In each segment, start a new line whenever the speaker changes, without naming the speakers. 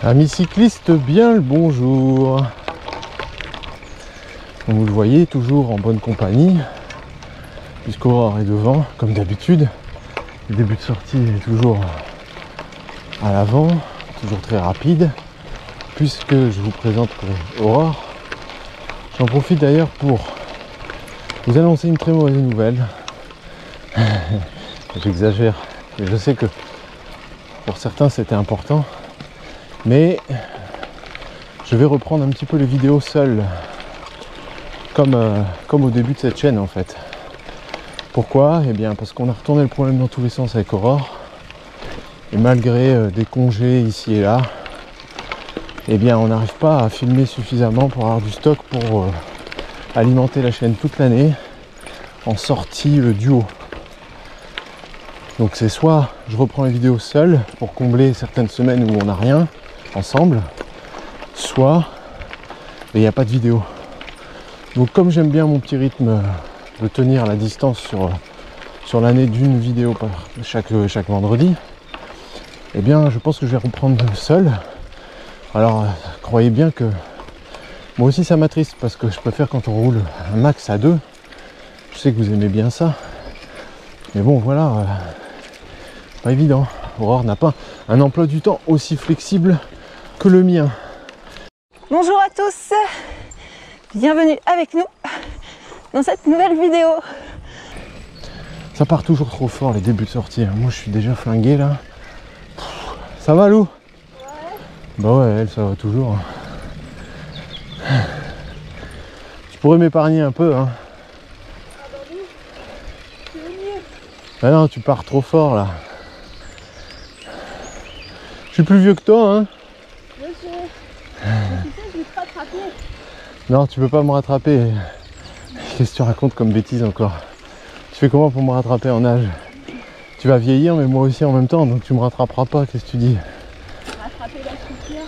Amis cyclistes, bien le bonjour. Comme vous le voyez, toujours en bonne compagnie, puisqu'Aurore est devant, comme d'habitude. Le début de sortie est toujours à l'avant, toujours très rapide. Puisque je vous présente Aurore, j'en profite d'ailleurs pour vous annoncer une très mauvaise nouvelle. J'exagère, mais je sais que pour certains c'était important. Mais je vais reprendre un petit peu les vidéos seul, comme au début de cette chaîne en fait. Pourquoi? Eh bien parce qu'on a retourné le problème dans tous les sens avec Aurore. Et malgré des congés ici et là, eh bien on n'arrive pas à filmer suffisamment pour avoir du stock pour alimenter la chaîne toute l'année en sortie duo. Donc c'est soit je reprends les vidéos seul pour combler certaines semaines où on n'a rien ensemble, soit il n'y a pas de vidéo. Donc comme j'aime bien mon petit rythme de tenir la distance sur l'année d'une vidéo par chaque vendredi, eh bien je pense que je vais reprendre seul. Alors croyez bien que moi aussi ça m'attriste parce que je préfère quand on roule un max à deux. Je sais que vous aimez bien ça, mais bon voilà, pas évident. Aurore n'a pas un emploi du temps aussi flexible que le mien.
Bonjour à tous, bienvenue avec nous dans cette nouvelle vidéo.
Ça part toujours trop fort les débuts de sortie, moi je suis déjà flingué là. Ça va Lou? Ouais. Bah ouais, elle ça va toujours. Tu pourrais m'épargner un peu hein.
Ah bah oui, tu veux mieux.
Ah non, tu pars trop fort là. Je suis plus vieux que toi hein.
Je sais. Tu sais, je vais te rattraper.
Non, tu peux pas me rattraper. Qu'est-ce que tu racontes comme bêtise encore? Tu fais comment pour me rattraper en âge? Tu vas vieillir, mais moi aussi en même temps, donc tu me rattraperas pas. Qu'est-ce que tu dis?
Rattraper la structure.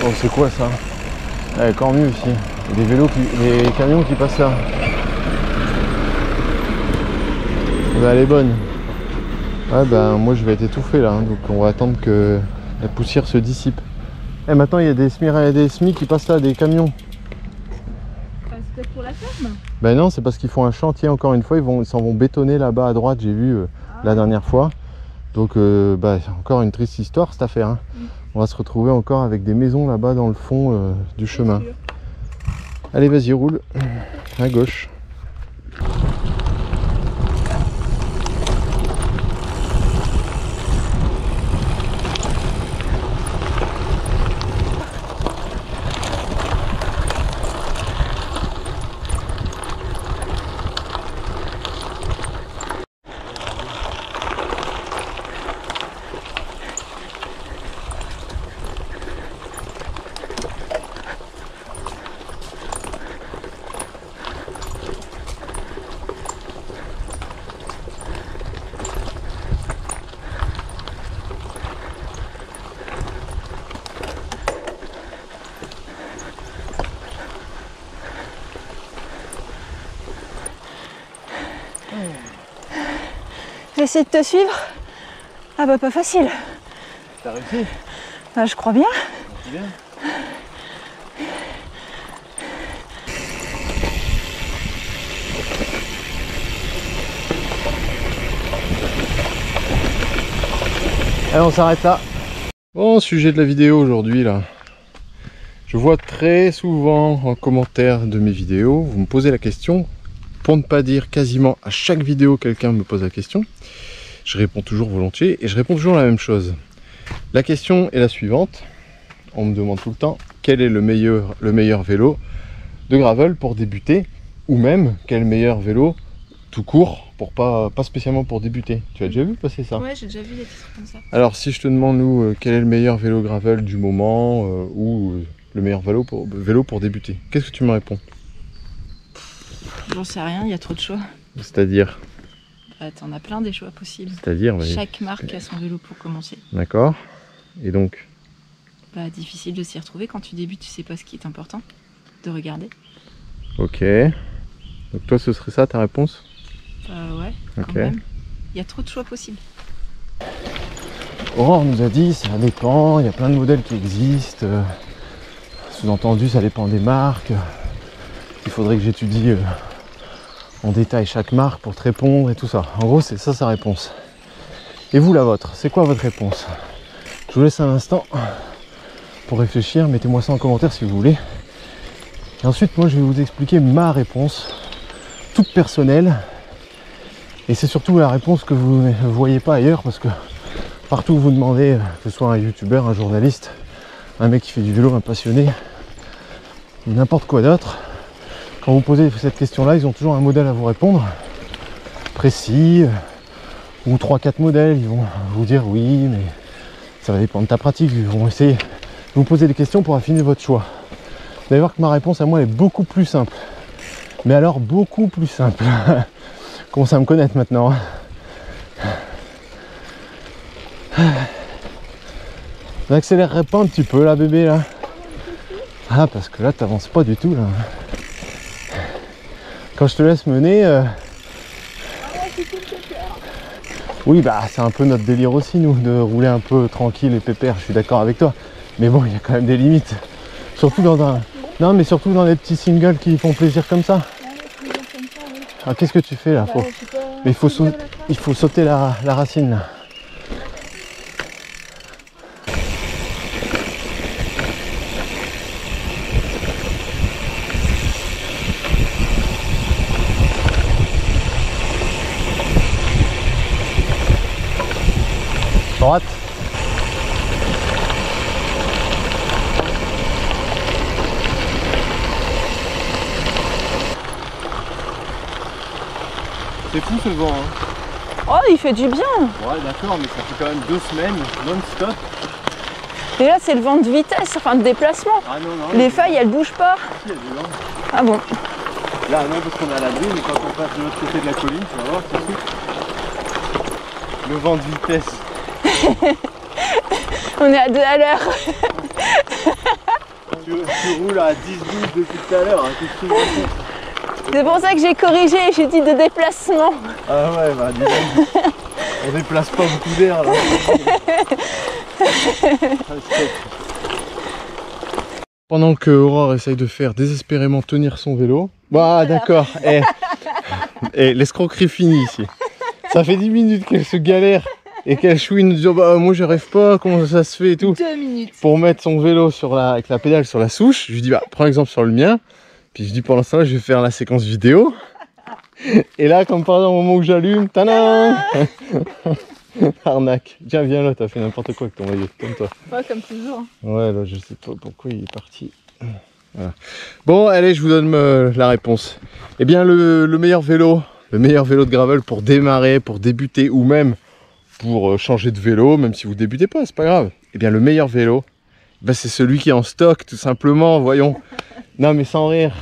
Oh, c'est quoi ça? Ouais, encore mieux ici. Il y a des vélos, des camions qui passent là. Bah, elle est bonne. Ouais, ben moi je vais être étouffé là, hein, donc on va attendre que la poussière se dissipe. Et maintenant il y a des SMI qui passent là, des camions.
C'est peut-être pour la ferme?
Ben non, c'est parce qu'ils font un chantier encore une fois, ils s'en vont bétonner là-bas à droite, j'ai vu la dernière fois. Donc bah, encore une triste histoire cette affaire. Hein. On va se retrouver encore avec des maisons là-bas dans le fond du chemin. Allez vas-y roule, à gauche.
J'essaie de te suivre. Ah bah pas facile.
T'as réussi?
Bah je crois bien.
C'est bien. Allez, on s'arrête là. Bon, sujet de la vidéo aujourd'hui là. Je vois très souvent en commentaire de mes vidéos, vous me posez la question, pour ne pas dire quasiment à chaque vidéo quelqu'un me pose la question. Je réponds toujours volontiers et je réponds toujours la même chose. La question est la suivante. On me demande tout le temps quel est le meilleur vélo de gravel pour débuter, ou même quel meilleur vélo tout court, pour pas spécialement pour débuter. Tu as déjà vu passer ça?
Ouais, j'ai déjà vu des titres comme ça.
Alors si je te demande nous quel est le meilleur vélo gravel du moment ou le meilleur vélo pour débuter, qu'est-ce que tu me réponds?
J'en sais rien, il y a trop de choix.
C'est-à-dire?
Bah, t'en as plein des choix possibles.
C'est-à-dire
Chaque marque a son vélo pour commencer.
D'accord. Et donc
difficile de s'y retrouver. Quand tu débutes, tu sais pas ce qui est important de regarder.
Ok. Donc toi, ce serait ça ta réponse?
Ouais, quand même. Il y a trop de choix possibles.
Aurore nous a dit, ça dépend, il y a plein de modèles qui existent. Sous-entendu, ça dépend des marques. Il faudrait que j'étudie en détail chaque marque pour te répondre et tout ça. En gros, c'est ça sa réponse. Et vous, la vôtre, c'est quoi votre réponse? Je vous laisse un instant pour réfléchir. Mettez-moi ça en commentaire si vous voulez. Et ensuite, moi, je vais vous expliquer ma réponse, toute personnelle. Et c'est surtout la réponse que vous ne voyez pas ailleurs, parce que partout où vous demandez, que ce soit un youtubeur, un journaliste, un mec qui fait du vélo, un passionné, n'importe quoi d'autre, quand vous posez cette question-là, ils ont toujours un modèle à vous répondre, précis, ou 3-4 modèles. Ils vont vous dire oui, mais ça va dépendre de ta pratique. Ils vont essayer de vous poser des questions pour affiner votre choix. Vous allez voir que ma réponse à moi est beaucoup plus simple. Mais alors beaucoup plus simple. Commence à me connaître maintenant. N'accélérerai pas un petit peu là, bébé, là? Ah, parce que là, t'avances pas du tout, là. Quand je te laisse mener... Oui, bah, c'est un peu notre délire aussi, nous, de rouler un peu tranquille et pépère. Je suis d'accord avec toi. Mais bon, il y a quand même des limites. Surtout dans un... Non, mais surtout dans les petits singles qui font plaisir comme ça. Ah, qu'est-ce que tu fais là? Mais il faut sauter la racine là. Droite. C'est fou ce vent, hein.
Oh, il fait du bien.
Ouais, d'accord, mais ça fait quand même 2 semaines non-stop.
Et là, c'est le vent de vitesse, enfin de déplacement.
Ah non, non.
Les feuilles, elles bougent pas.
Il y a du vent.
Ah bon?
Là, non, parce qu'on est à l'abri, mais quand on passe de l'autre côté de la colline, tu vas voir tout de suite. Le vent de vitesse.
On est à 2 à l'heure.
Tu roules à 10-12 depuis tout à l'heure, hein, qu'est-ce que tu racontes?
C'est pour ça que j'ai corrigé, j'ai dit de déplacement.
Ah ouais, bah dis donc, on déplace pas beaucoup d'air là. Pendant que Aurore essaye de faire désespérément tenir son vélo. Bah d'accord, l'escroquerie finie ici. Ça fait 10 minutes qu'elle se galère et qu'elle chouine, disant bah moi je rêve pas, comment ça se fait et tout.
2 minutes.
Pour mettre son vélo avec la pédale sur la souche, je lui dis bah prends exemple sur le mien. Puis je dis pendant ce temps là je vais faire la séquence vidéo. Et là comme par exemple au moment où j'allume, tadam. Arnaque. Tiens viens là, t'as fait n'importe quoi avec ton maillot, comme toi.
Ouais, comme toujours.
Ouais là je sais pas pourquoi il est parti. Voilà. Bon allez je vous donne la réponse. Eh bien le meilleur vélo de gravel pour démarrer, pour débuter ou même pour changer de vélo, même si vous débutez pas, c'est pas grave. Eh bien le meilleur vélo, ben, c'est celui qui est en stock tout simplement, voyons. Non mais sans rire,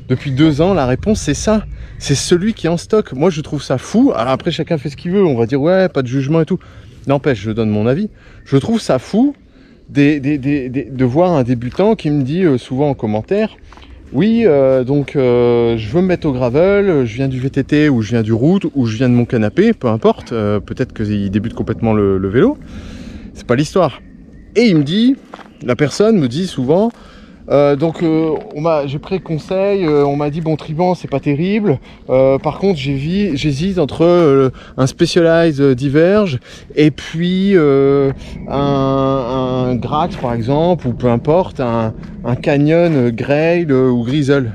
Depuis 2 ans, la réponse c'est ça. C'est celui qui est en stock. Moi je trouve ça fou. Alors après chacun fait ce qu'il veut. On va dire ouais, pas de jugement et tout. N'empêche, je donne mon avis. Je trouve ça fou de voir un débutant qui me dit souvent en commentaire oui, je veux me mettre au gravel, je viens du VTT ou je viens du route ou je viens de mon canapé, peu importe. Peut-être qu'il débute complètement le vélo. C'est pas l'histoire. Et il me dit, la personne me dit souvent j'ai pris conseil, on m'a dit bon Triban c'est pas terrible, par contre j'hésite entre un Specialized Diverge et puis un Grax par exemple, ou peu importe, un Canyon Grail ou Grizzle.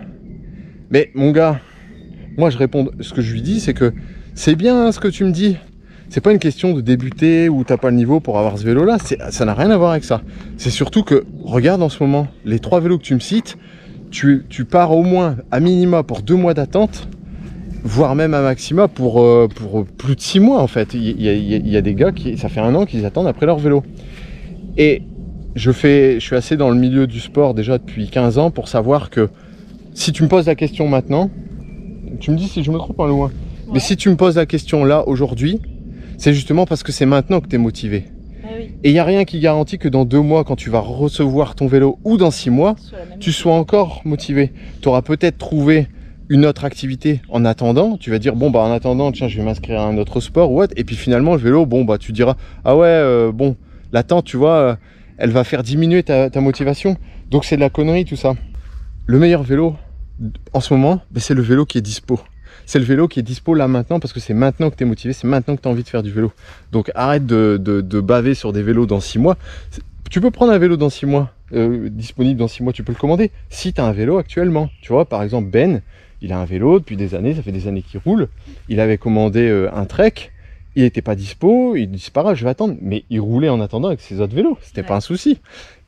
Mais mon gars, moi je réponds, ce que je lui dis c'est que c'est bien hein, ce que tu me dis. C'est pas une question de débuter ou t'as pas le niveau pour avoir ce vélo là, ça n'a rien à voir avec ça. C'est surtout que, regarde en ce moment, les 3 vélos que tu me cites, tu pars au moins à minima pour 2 mois d'attente, voire même à maxima pour plus de 6 mois en fait. Il y a des gars qui, ça fait 1 an qu'ils attendent après leur vélo. Et je suis assez dans le milieu du sport déjà depuis 15 ans pour savoir que si tu me poses la question maintenant, tu me dis si je me trompe en loin, mais si tu me poses la question là aujourd'hui, c'est justement parce que c'est maintenant que tu es motivé.
Ah oui. oui.
Et il n'y a rien qui garantit que dans 2 mois, quand tu vas recevoir ton vélo, ou dans 6 mois, tu sois encore motivé. Tu auras peut-être trouvé une autre activité en attendant. Tu vas dire, bon, bah en attendant, tiens, je vais m'inscrire à un autre sport ou autre. Et puis finalement, le vélo, bon, bah tu diras, ah ouais, bon, l'attente, tu vois, elle va faire diminuer ta motivation. Donc c'est de la connerie tout ça. Le meilleur vélo en ce moment, bah, c'est le vélo qui est dispo. C'est le vélo qui est dispo là maintenant parce que c'est maintenant que tu es motivé, c'est maintenant que tu as envie de faire du vélo. Donc arrête de baver sur des vélos dans 6 mois. Tu peux prendre un vélo dans 6 mois, disponible dans 6 mois, tu peux le commander. Si tu as un vélo actuellement, tu vois, par exemple Ben, il a un vélo depuis des années, ça fait des années qu'il roule. Il avait commandé un Trek, il n'était pas dispo, il dit c'est pas grave, je vais attendre. Mais il roulait en attendant avec ses autres vélos, c'était pas un souci.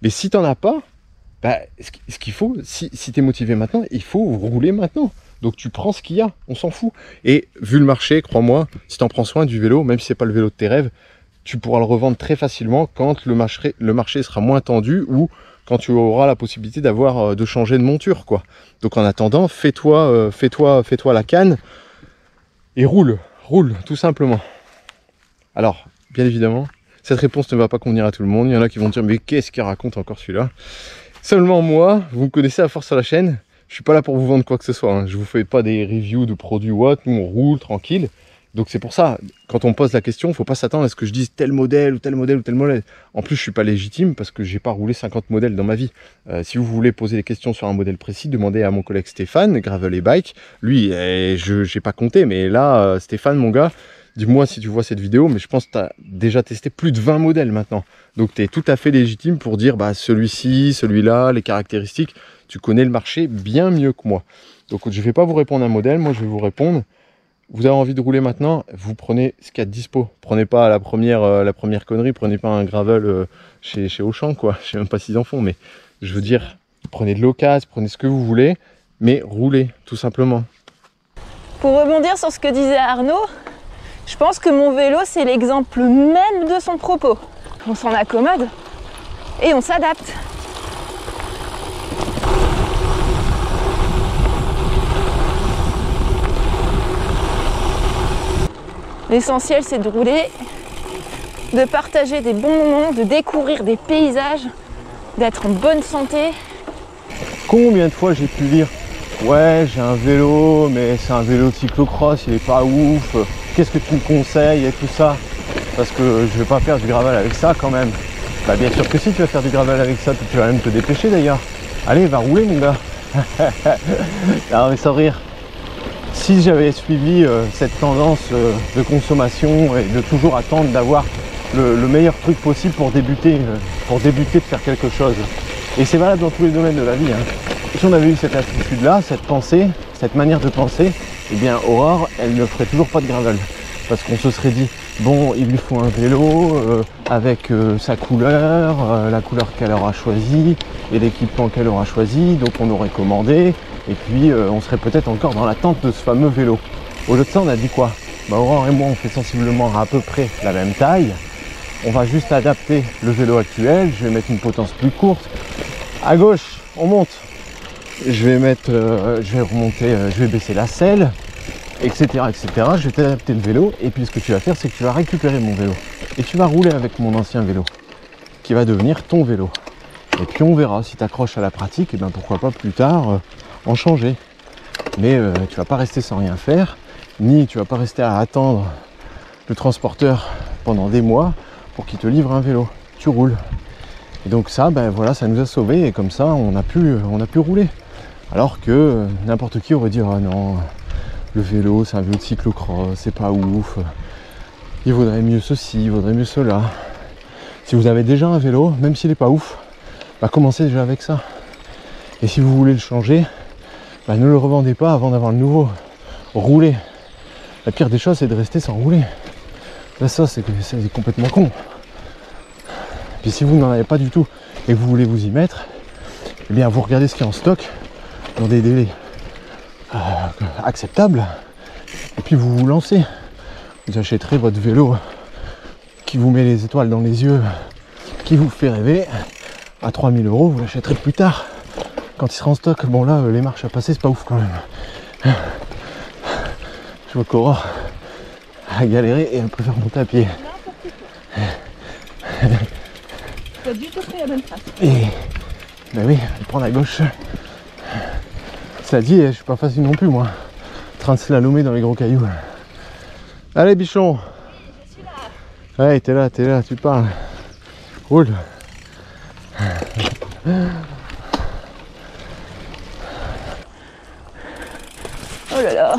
Mais si tu n'en as pas, bah, ce qu'il faut, si tu es motivé maintenant, il faut rouler maintenant. Donc tu prends ce qu'il y a, on s'en fout. Et vu le marché, crois-moi, si tu en prends soin du vélo, même si c'est pas le vélo de tes rêves, tu pourras le revendre très facilement quand le marché sera moins tendu ou quand tu auras la possibilité de changer de monture, quoi. Donc en attendant, fais-toi la canne et roule, tout simplement. Alors, bien évidemment, cette réponse ne va pas convenir à tout le monde. Il y en a qui vont dire, mais qu'est-ce qu'il raconte encore celui-là? Seulement moi, vous me connaissez à force sur la chaîne, je suis pas là pour vous vendre quoi que ce soit, hein. Je vous fais pas des reviews de produits ou autre, nous on roule tranquille. Donc c'est pour ça, quand on me pose la question, il ne faut pas s'attendre à ce que je dise tel modèle ou tel modèle ou tel modèle. En plus, je ne suis pas légitime parce que j'ai pas roulé 50 modèles dans ma vie. Si vous voulez poser des questions sur un modèle précis, demandez à mon collègue Stéphane, Gravel et Bike. Lui, je n'ai pas compté, mais là, Stéphane, mon gars, dis-moi si tu vois cette vidéo, mais je pense que tu as déjà testé plus de 20 modèles maintenant. Donc tu es tout à fait légitime pour dire bah, celui-ci, celui-là, les caractéristiques. Tu connais le marché bien mieux que moi. Donc je ne vais pas vous répondre un modèle, moi je vais vous répondre. Vous avez envie de rouler maintenant, vous prenez ce qu'il y a de dispo. Prenez pas la première connerie, prenez pas un gravel chez Auchan, quoi. Je sais même pas s'ils en font, mais je veux dire, prenez de l'occasion, prenez ce que vous voulez, mais roulez, tout simplement.
Pour rebondir sur ce que disait Arnaud, je pense que mon vélo, c'est l'exemple même de son propos. On s'en accommode et on s'adapte. L'essentiel, c'est de rouler, de partager des bons moments, de découvrir des paysages, d'être en bonne santé.
Combien de fois j'ai pu dire ouais, j'ai un vélo, mais c'est un vélo de cyclocross, il est pas ouf, qu'est-ce que tu me conseilles et tout ça? Parce que je vais pas faire du gravel avec ça quand même. Bah bien sûr que si, tu vas faire du gravel avec ça, tu vas même te dépêcher d'ailleurs. Allez, va rouler mon gars. Non mais sans rire. Si j'avais suivi cette tendance de consommation et de toujours attendre d'avoir le meilleur truc possible pour débuter de faire quelque chose. Et c'est valable dans tous les domaines de la vie, hein. Si on avait eu cette attitude-là, cette pensée, cette manière de penser, eh bien Aurore, elle ne ferait toujours pas de gravel. Parce qu'on se serait dit, bon, il lui faut un vélo avec sa couleur, la couleur qu'elle aura choisie et l'équipement qu'elle aura choisi, donc on aurait commandé. Et puis on serait peut-être encore dans l'attente de ce fameux vélo. Au lieu de ça, on a dit quoi? Bah, Aurore et moi, on fait sensiblement à peu près la même taille. On va juste adapter le vélo actuel. Je vais mettre une potence plus courte. À gauche, on monte. Je vais remonter, je vais baisser la selle, etc., etc. Je vais t'adapter le vélo. Et puis ce que tu vas faire, c'est que tu vas récupérer mon vélo. Et tu vas rouler avec mon ancien vélo, qui va devenir ton vélo. Et puis on verra si tu accroches à la pratique, et bien pourquoi pas plus tard en changer. Mais tu vas pas rester sans rien faire, ni tu vas pas rester à attendre le transporteur pendant des mois pour qu'il te livre un vélo. Tu roules. Et donc ça, ben voilà, ça nous a sauvés et comme ça on a pu rouler. Alors que n'importe qui aurait dit ah non, le vélo c'est un vélo de cyclocross, c'est pas ouf. Il vaudrait mieux ceci, il vaudrait mieux cela. Si vous avez déjà un vélo, même s'il est pas ouf, bah commencez déjà avec ça. Et si vous voulez le changer, bah ne le revendez pas avant d'avoir le nouveau. Roulez. La pire des choses, c'est de rester sans rouler. Là, ça, c'est complètement con. Puis si vous n'en avez pas du tout et que vous voulez vous y mettre, eh bien, vous regardez ce qu'il y a en stock dans des délais acceptables. Et puis vous vous lancez. Vous achèterez votre vélo qui vous met les étoiles dans les yeux, qui vous fait rêver. À 3 000 €, vous l'achèterez plus tard. Quand il sera en stock, bon là, les marches à passer, c'est pas ouf quand même. Je vois qu'Aurore a galéré et elle préfère monter à pied.
Tu as du tout pris la bonne trace.
Et ben oui, je prends la gauche. Ça dit, je suis pas facile non plus moi. En train de slalomer dans les gros cailloux. Allez bichon. Ouais, t'es là, tu parles. Roule.
Oh là là.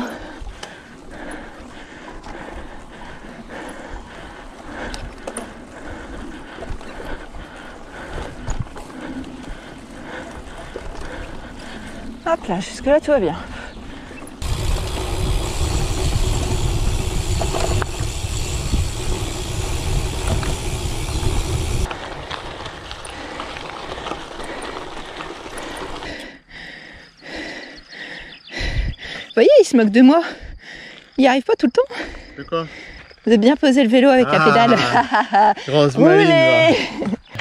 Hop là, jusque là tout va bien. Vous voyez, il se moque de moi. Il n'y arrive pas tout le temps.
C'est quoi?
De bien poser le vélo avec la pédale.
Grosse maline.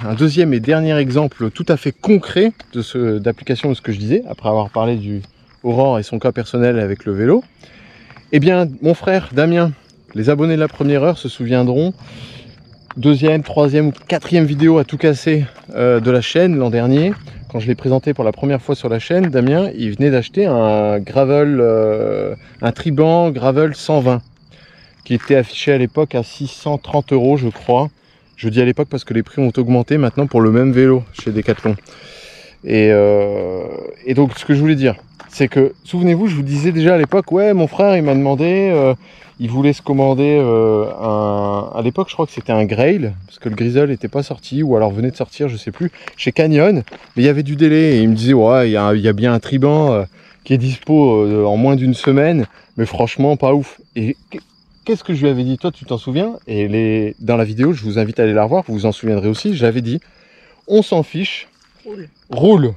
Un deuxième et dernier exemple tout à fait concret d'application de ce que je disais, après avoir parlé du Aurore et son cas personnel avec le vélo. Eh bien, mon frère Damien, les abonnés de la première heure se souviendront, deuxième, troisième ou quatrième vidéo à tout casser de la chaîne l'an dernier. Quand je l'ai présenté pour la première fois sur la chaîne, Damien, il venait d'acheter un gravel, un Triban gravel 120, qui était affiché à l'époque à 630 € je crois. Je dis à l'époque parce que les prix ont augmenté maintenant pour le même vélo chez Decathlon. Et donc ce que je voulais dire, c'est que, souvenez-vous, je vous disais déjà à l'époque, ouais, mon frère il m'a demandé, il voulait se commander à l'époque je crois que c'était un Grail, parce que le Grizzle n'était pas sorti, ou alors venait de sortir, je sais plus, chez Canyon, mais il y avait du délai, et il me disait, ouais, il y a bien un Triban qui est dispo en moins d'une semaine, mais franchement pas ouf. Et qu'est-ce que je lui avais dit? Toi, tu t'en souviens? Et dans la vidéo, je vous invite à aller la revoir, vous vous en souviendrez aussi. J'avais dit, on s'en fiche, roule.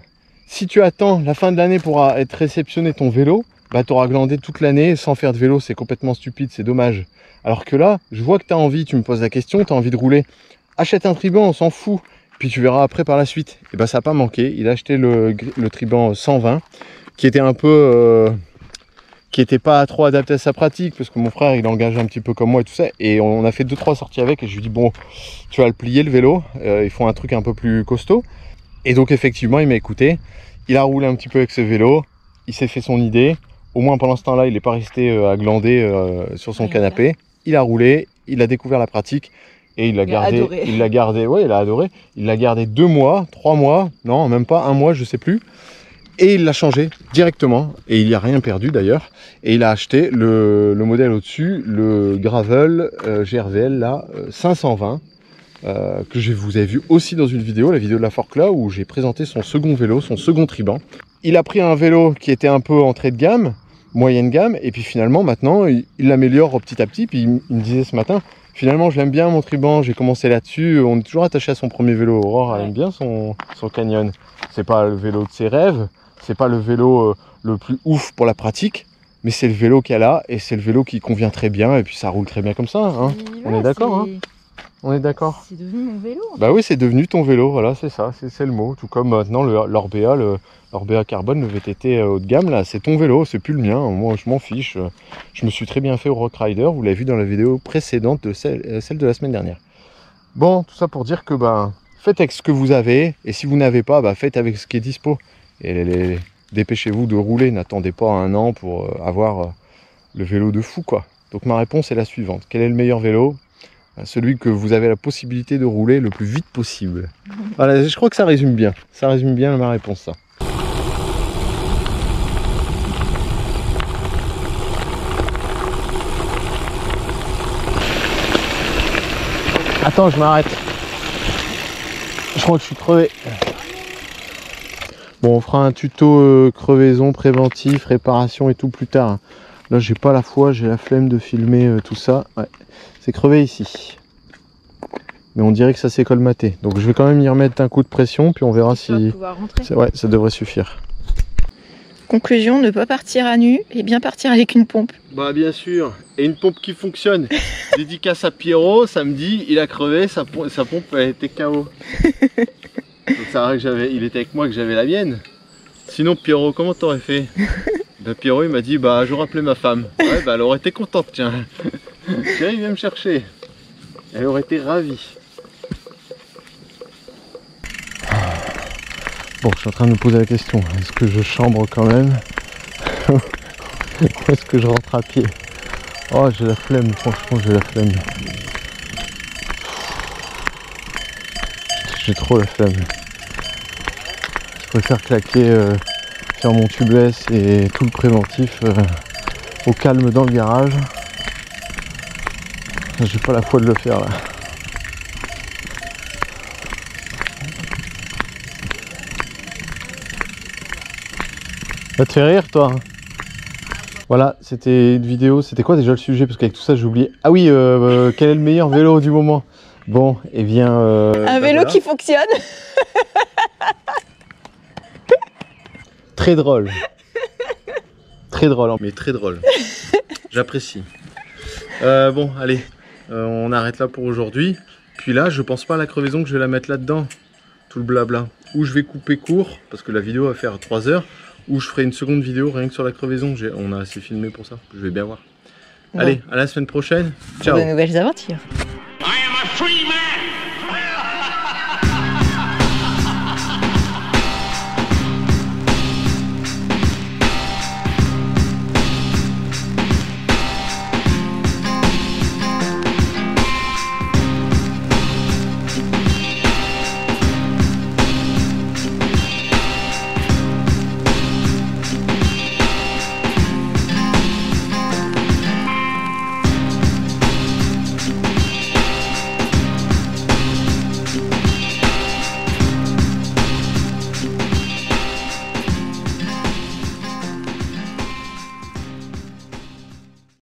Si tu attends la fin de l'année pour être réceptionné ton vélo, bah tu auras glandé toute l'année sans faire de vélo. C'est complètement stupide, c'est dommage. Alors que là, je vois que tu as envie, tu me poses la question, tu as envie de rouler. Achète un Triban, on s'en fout. Puis tu verras après par la suite. Et bah ça n'a pas manqué. Il a acheté le Triban 120, qui était un peu... qui n'était pas trop adapté à sa pratique, parce que mon frère il engage un petit peu comme moi et tout ça, et on a fait 2-3 sorties avec, et je lui dis bon, tu vas le plier le vélo, ils font un truc un peu plus costaud, et donc effectivement il m'a écouté, il a roulé un petit peu avec ce vélo, il s'est fait son idée, au moins pendant ce temps là il n'est pas resté à glander sur son canapé, il a roulé, il a découvert la pratique, et il l'a gardé, ouais il a adoré, il l'a gardé 2 mois, 3 mois, non même pas 1 mois je sais plus. Et il l'a changé directement, et il n'y a rien perdu d'ailleurs. Et il a acheté le modèle au-dessus, le Gravel GRVL là, 520, que je vous ai vu aussi dans une vidéo, la vidéo de la Forclaz, où j'ai présenté son second vélo, son second Triban. Il a pris un vélo qui était un peu entrée de gamme, moyenne gamme, et puis finalement maintenant il l'améliore petit à petit. Puis il me disait ce matin, finalement je l'aime bien mon Triban, j'ai commencé là-dessus, on est toujours attaché à son premier vélo. Aurore elle aime bien son Canyon. C'est pas le vélo de ses rêves, c'est pas le vélo le plus ouf pour la pratique, mais c'est le vélo qu'elle a, et c'est le vélo qui convient très bien, et puis ça roule très bien comme ça, hein. On est d'accord, hein? On est d'accord. C'est devenu mon vélo. Bah oui, c'est devenu ton vélo, voilà, c'est ça, c'est le mot. Tout comme maintenant l'Orbea Carbone, le VTT haut de gamme, là, c'est ton vélo, c'est plus le mien. Moi, je m'en fiche. Je me suis très bien fait au Rock Rider, vous l'avez vu dans la vidéo précédente, de celle de la semaine dernière. Bon, tout ça pour dire que bah, faites avec ce que vous avez, et si vous n'avez pas, bah, faites avec ce qui est dispo. Et dépêchez-vous de rouler, n'attendez pas 1 an pour avoir le vélo de fou, quoi. Donc ma réponse est la suivante. Quel est le meilleur vélo? Celui que vous avez la possibilité de rouler le plus vite possible. Voilà, je crois que ça résume bien. Ça résume bien ma réponse, ça. Attends, je m'arrête. Je crois que je suis crevé. Bon, on fera un tuto crevaison, préventif, réparation et tout plus tard. Là, j'ai pas la foi, j'ai la flemme de filmer tout ça. Ouais, c'est crevé ici. Mais on dirait que ça s'est colmaté. Donc je vais quand même y remettre un coup de pression, puis on verra si... Ouais, ça devrait suffire.
Conclusion, ne pas partir à nu et bien partir avec une pompe.
Bah bien sûr, et une pompe qui fonctionne. Dédicace à Pierrot, samedi, il a crevé, sa pompe elle était KO. Donc ça que il était avec moi que j'avais la mienne. Sinon Pierrot, comment t'aurais fait? Ben, Pierrot il m'a dit bah j'aurais appelé ma femme. Ouais bah elle aurait été contente, tiens. Tiens, il vient me chercher. Elle aurait été ravie. Bon, je suis en train de me poser la question, est-ce que je chambre quand même ou est-ce que je rentre à pied? Oh, j'ai la flemme, franchement, j'ai la flemme. J'ai trop la flemme. Je préfère claquer, faire mon tubeless et tout le préventif au calme dans le garage. J'ai pas la foi de le faire là. Ça te fait rire toi? Voilà, c'était une vidéo, c'était quoi déjà le sujet? Parce qu'avec tout ça j'ai oublié. Ah oui, quel est le meilleur vélo du moment? Bon, et bien...
un vélo voilà. Qui fonctionne.
Très drôle. Très drôle, mais très drôle. J'apprécie. Bon, allez, on arrête là pour aujourd'hui. Puis là, je pense pas à la crevaison que je vais la mettre là-dedans. Tout le blabla. Ou je vais couper court, parce que la vidéo va faire 3 heures. Ou je ferai une seconde vidéo rien que sur la crevaison. On a assez filmé pour ça. Je vais bien voir. Bon. Allez, à la semaine prochaine. Ciao.
Pour de nouvelles aventures.
I am a free man.